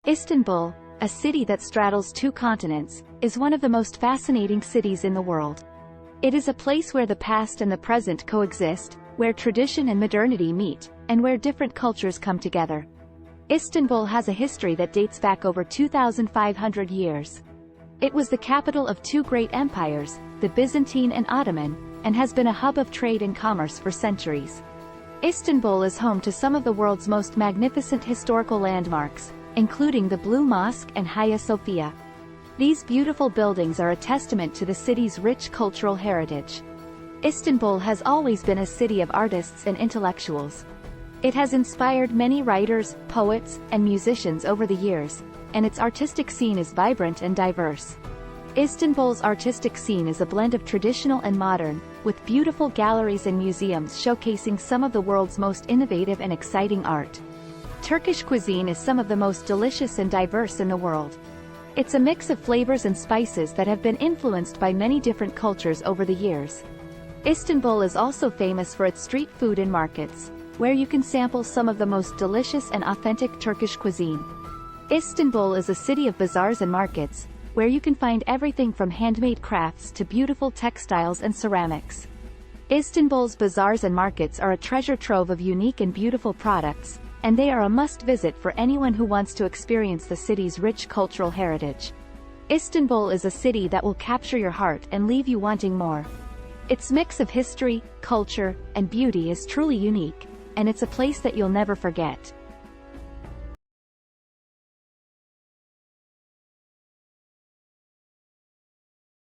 Istanbul, a city that straddles two continents, is one of the most fascinating cities in the world. It is a place where the past and the present coexist, where tradition and modernity meet, and where different cultures come together. Istanbul has a history that dates back over 2,500 years. It was the capital of two great empires, the Byzantine and Ottoman, and has been a hub of trade and commerce for centuries. Istanbul is home to some of the world's most magnificent historical landmarks, including the Blue Mosque and Hagia Sophia. These beautiful buildings are a testament to the city's rich cultural heritage. Istanbul has always been a city of artists and intellectuals. It has inspired many writers, poets, and musicians over the years, and its artistic scene is vibrant and diverse. Istanbul's artistic scene is a blend of traditional and modern, with beautiful galleries and museums showcasing some of the world's most innovative and exciting art. Turkish cuisine is some of the most delicious and diverse in the world. It's a mix of flavors and spices that have been influenced by many different cultures over the years. Istanbul is also famous for its street food and markets, where you can sample some of the most delicious and authentic Turkish cuisine. Istanbul is a city of bazaars and markets, where you can find everything from handmade crafts to beautiful textiles and ceramics. Istanbul's bazaars and markets are a treasure trove of unique and beautiful products, and they are a must-visit for anyone who wants to experience the city's rich cultural heritage. Istanbul is a city that will capture your heart and leave you wanting more. Its mix of history, culture, and beauty is truly unique, and it's a place that you'll never forget.